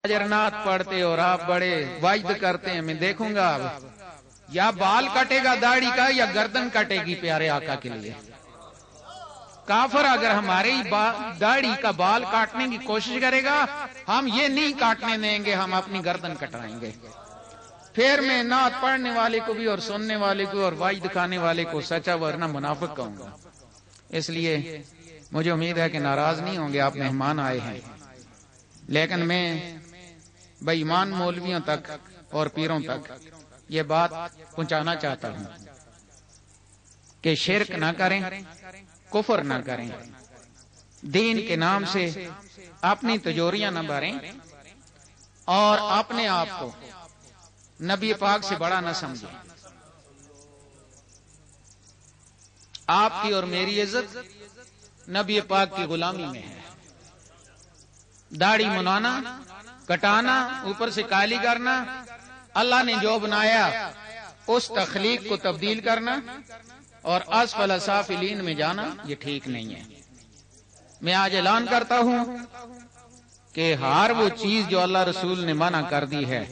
اجرنات پڑھتے اور آپ بڑے وعد کرتے ہیں میں دیکھوں گا اب یا بال کٹے گا داڑھی کا یا گردن کٹے گی پیارے آقا کے لیے۔ کافر اگر ہماری داڑھی کا بال کاٹنے کی کوشش کرے گا ہم یہ نہیں کاٹنے دیں گے، ہم اپنی گردن کٹائیں گے۔ پھر میں نعت پڑھنے والے کو بھی اور سننے والے کو اور وعد دکھانے والے کو سچا ورنہ منافق کہوں گا۔ اس لیے مجھے امید ہے کہ ناراض نہیں ہوں گے، آپ مہمان آئے ہیں، لیکن میں بے ایمان مولویوں تک اور پیروں تک یہ بات پہنچانا چاہتا ہوں کہ شرک نہ کریں، کفر نہ کریں، دین کے نام سے اپنی تجوریاں نہ بھریں اور اپنے آپ کو نبی پاک سے بڑا نہ سمجھیں۔ آپ کی اور میری عزت نبی پاک کی غلامی میں ہے۔ داڑھی منانا، کٹانا، اوپر سے کالی کرنا، اللہ نے جو بنایا اس تخلیق کو تبدیل کرنا اور اسفل سافلین میں جانا یہ ٹھیک نہیں ہے۔ میں آج اعلان کرتا ہوں کہ ہر وہ چیز جو اللہ رسول نے منع کر دی ہے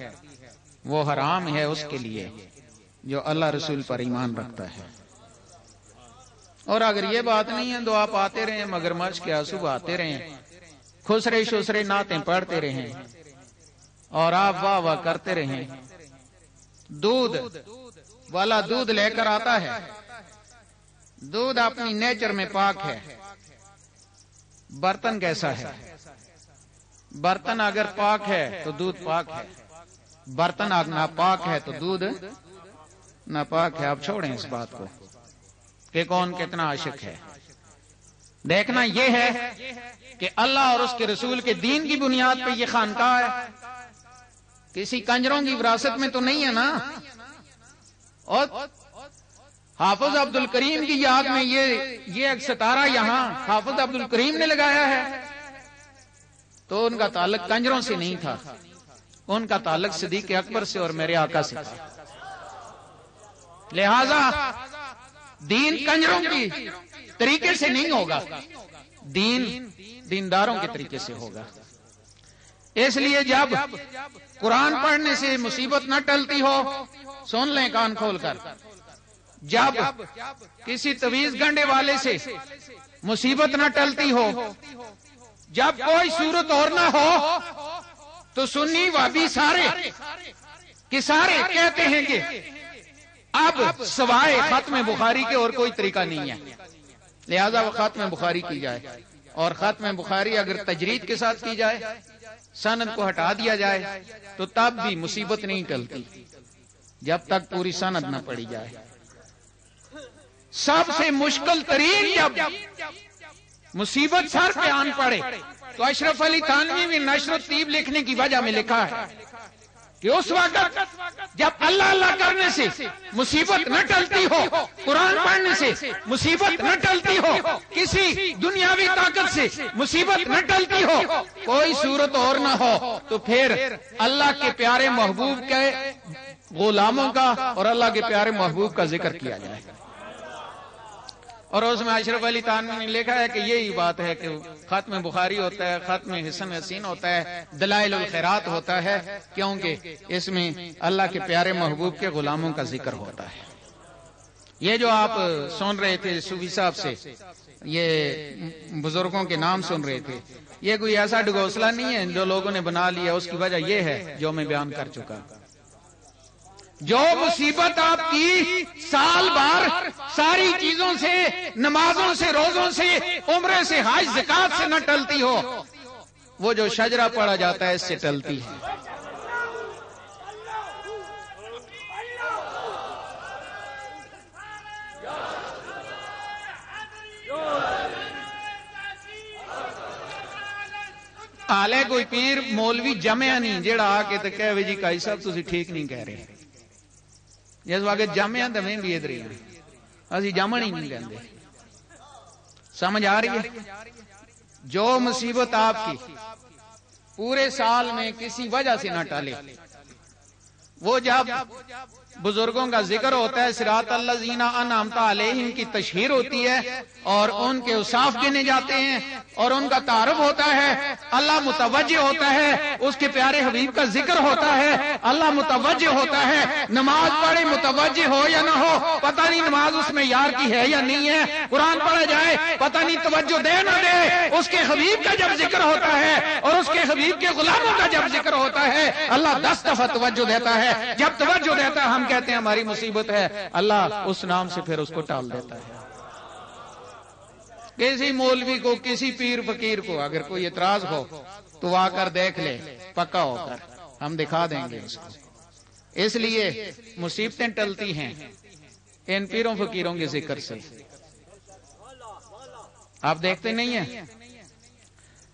وہ حرام ہے اس کے لیے جو اللہ رسول پر ایمان رکھتا ہے۔ اور اگر یہ بات نہیں ہے تو آپ آتے رہیں مگرمچھ کے آنسو بہاتے رہیں، خسرے شسرے نعتیں پڑھتے رہیں اور آپ واہ واہ کرتے رہیں۔ دودھ والا دودھ لے کر آتا ہے، دودھ اپنی نیچر میں پاک ہے۔ برتن کیسا ہے؟ برتن اگر پاک ہے تو دودھ پاک ہے، برتن اگر ناپاک ہے تو دودھ ناپاک ہے۔ آپ چھوڑیں اس بات کو کہ کون کتنا عاشق ہے۔ دیکھنا یہ ہے کہ اللہ اور اس کے رسول کے دین کی بنیاد پہ یہ خانقاہ ہے، کسی کنجروں کی وراثت میں تو نہیں ہے نا۔ اور حافظ عبد الکریم کی یاد میں یہ ایک ستارہ یہاں حافظ عبد الکریم نے لگایا ہے تو ان کا تعلق کنجروں سے نہیں تھا، ان کا تعلق صدیق اکبر سے اور میرے آقا سے تھا۔ لہذا دین کنجروں کی طریقے سے نہیں ہوگا، دین دینداروں کے طریقے سے ہوگا۔ اس لیے جب قرآن پڑھنے سے مصیبت نہ ٹلتی ہو، سن لیں کان کھول کر، جب کسی تویز گنڈے والے سے مصیبت نہ ٹلتی ہو، جب کوئی صورت اور نہ ہو تو سنی وابی سارے کہ سارے کہتے ہیں کہ اب سوائے ختم بخاری کے اور کوئی طریقہ نہیں ہے، لہذا وہ ختم بخاری کی جائے۔ اور ختم بخاری اگر تجرید کے ساتھ کی جائے، سند کو ہٹا دیا جائے تو تب بھی مصیبت نہیں ٹلتی جب تک پوری سند نہ پڑی جائے۔ سب سے مشکل ترین جب مصیبت سر پہ آن پڑے تو اشرف علی تھانوی میں نشر و طیب لکھنے کی وجہ میں لکھا ہے کہ اس وقت جب اللہ اللہ کرنے سے مصیبت نہ ٹلتی ہو، قرآن پڑھنے سے مصیبت نہ ٹلتی ہو، کسی دنیاوی طاقت سے مصیبت نہ ٹلتی ہو، کوئی صورت اور نہ ہو تو پھر اللہ کے پیارے محبوب کے غلاموں کا اور اللہ کے پیارے محبوب کا ذکر کیا جائے۔ اور اس میں اشرف علی تھانوی نے لکھا ہے کہ یہی بات ہے کہ ختم بخاری ہوتا ہے، ختم حسن حسین ہوتا ہے، دلائل الخیرات ہوتا ہے، کیونکہ اس میں اللہ کے پیارے محبوب کے غلاموں کا ذکر ہوتا ہے۔ یہ جو آپ سن رہے تھے صوفی صاحب سے، یہ بزرگوں کے نام سن رہے تھے، یہ کوئی ایسا ڈگوسلا نہیں ہے جو لوگوں نے بنا لیا، اس کی وجہ یہ ہے جو میں بیان کر چکا۔ جو مصیبت آپ کی سال بھر ساری چیزوں سے، نمازوں سے، روزوں سے، عمرے سے، حج زکات سے نہ ٹلتی ہو، وہ جو شجرہ پڑا جاتا ہے اس سے ٹلتی ہے۔ آلے کوئی پیر مولوی جمعہ نہیں جیڑا آ کے تو کہے وے جی کائی صاحب تسی ٹھیک نہیں کہہ رہے، جس وقت جامعہ تو میں بھی ادھر ہی ہوں، اسی جامن ہی نہیں لیندے۔ سمجھ آ رہی ہے؟ جو مصیبت آپ کی پورے سال میں کسی وجہ سے نہ ٹالے، وہ جب بزرگوں کا ذکر ہوتا ہے، صراط الذین انعمت علیہم کی تشہیر ہوتی ہے اور ان کے اوصاف گنے جاتے ہیں اور ان کا تعارف ہوتا ہے، اللہ متوجہ ہوتا ہے، اس کے پیارے حبیب کا ذکر ہوتا ہے، اللہ متوجہ ہوتا ہے۔ نماز پڑھے متوجہ ہو یا نہ ہو، پتہ نہیں نماز اس میں یار کی ہے یا نہیں ہے، قرآن پڑھا جائے پتہ نہیں توجہ دے نہ دے، اس کے حبیب کا جب ذکر ہوتا ہے اور اس کے حبیب کے غلاموں کا جب ذکر ہوتا ہے، اللہ 10 دفعہ توجہ دیتا ہے۔ جب توجہ دیتا ہے ہم کہتے ہیں ہماری مصیبت ہے، اللہ اس نام سے پھر اس کو ٹال دیتا ہے۔ کسی مولوی کو، کسی پیر فقیر کو اگر کوئی اعتراض ہو تو آ کر دیکھ لے، پکا ہو کر ہم دکھا دیں گے اس کو۔ اس لیے مصیبتیں ٹلتی ہیں ان پیروں فقیروں کے ذکر سے۔ آپ دیکھتے نہیں ہیں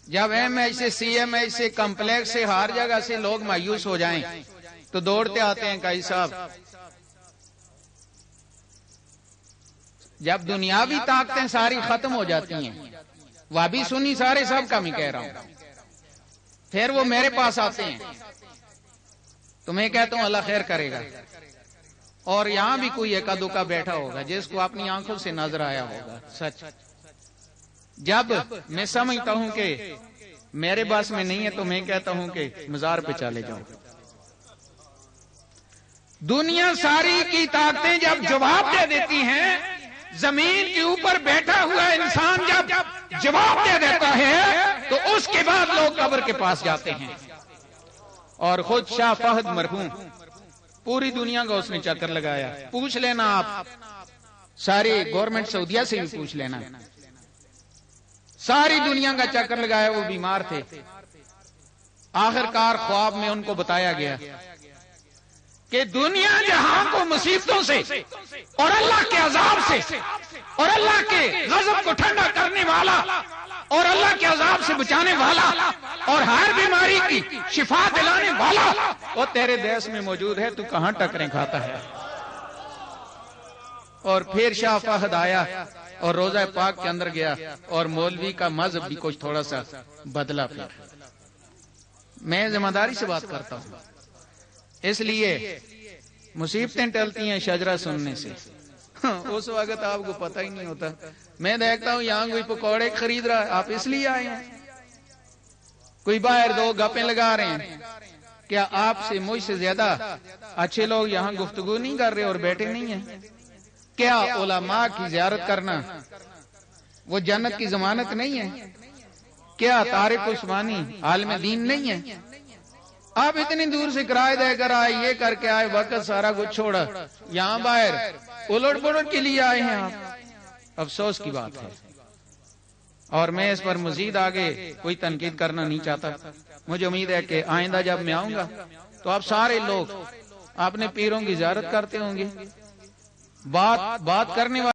جب ایم ایچ سے سی ایم ایچ سے کمپلیکس سے ہر جگہ سے لوگ مایوس ہو جائیں تو دوڑتے آتے ہیں قاضی صاحب، جب دنیاوی طاقتیں ساری ختم ہو جاتی ہیں، وابی سنی سارے سب کا میں کہہ رہا ہوں، پھر وہ میرے پاس آتے ہیں تو میں کہتا ہوں اللہ خیر کرے گا۔ اور یہاں بھی کوئی ایک دکا بیٹھا ہوگا جس کو اپنی آنکھوں سے نظر آیا ہوگا سچ۔ جب میں سمجھتا ہوں کہ میرے بس میں نہیں ہے تو میں کہتا ہوں کہ مزار پہ چلے جاؤ۔ دنیا ساری کی طاقتیں جب جواب دے دیتی ہیں، زمین کے اوپر بیٹھا ہوا انسان جب جواب دے دیتا ہے تو اس کے بعد لوگ قبر کے پاس جاتے ہیں۔ اور خود شاہ فہد مرحوم پوری دنیا کا اس نے چکر لگایا، پوچھ لینا آپ، ساری گورنمنٹ سعودیہ سے بھی پوچھ لینا، ساری دنیا کا چکر لگایا، وہ بیمار تھے۔ آخر کار خواب میں ان کو بتایا گیا کہ دنیا جہاں کو مصیبتوں سے اور اللہ کے عذاب سے اور اللہ کے غضب کو ٹھنڈا کرنے والا اور اللہ کے عذاب سے بچانے والا اور ہر بیماری کی شفا دلانے والا وہ تیرے دیس میں موجود ہے، تو کہاں ٹکریں کھاتا ہے۔ اور پھر شاہ فہد آیا اور روضہ پاک کے اندر گیا اور مولوی کا مذہب بھی کچھ تھوڑا سا بدلا۔ پھر میں ذمہ داری سے بات کرتا ہوں، اس لیے مصیبتیں ٹلتی ہیں شجرہ سننے سے۔ اس وقت آپ کو پتہ ہی نہیں ہوتا۔ میں دیکھتا ہوں یہاں کوئی پکوڑے خرید رہا ہے، آپ اس لیے آئے ہیں؟ کوئی باہر دو گپیں لگا رہے ہیں، کیا آپ سے مجھ سے زیادہ اچھے لوگ یہاں گفتگو نہیں کر رہے اور بیٹھے نہیں ہیں؟ کیا علماء کی زیارت کرنا وہ جنت کی ضمانت نہیں ہے؟ کیا طارق عثمانی عالم دین نہیں ہے؟ آپ اتنی دور سے کرائے دے کر آئے، یہ کر کے آئے، وقت سارا کچھ چھوڑا، یہاں باہر الٹ پلٹ کے لیے آئے ہیں آپ۔ افسوس کی بات ہے، اور میں اس پر مزید آگے کوئی تنقید کرنا نہیں چاہتا۔ مجھے امید ہے کہ آئندہ جب میں آؤں گا تو آپ سارے لوگ اپنے پیروں کی زیارت کرتے ہوں گے۔ بات کرنے والے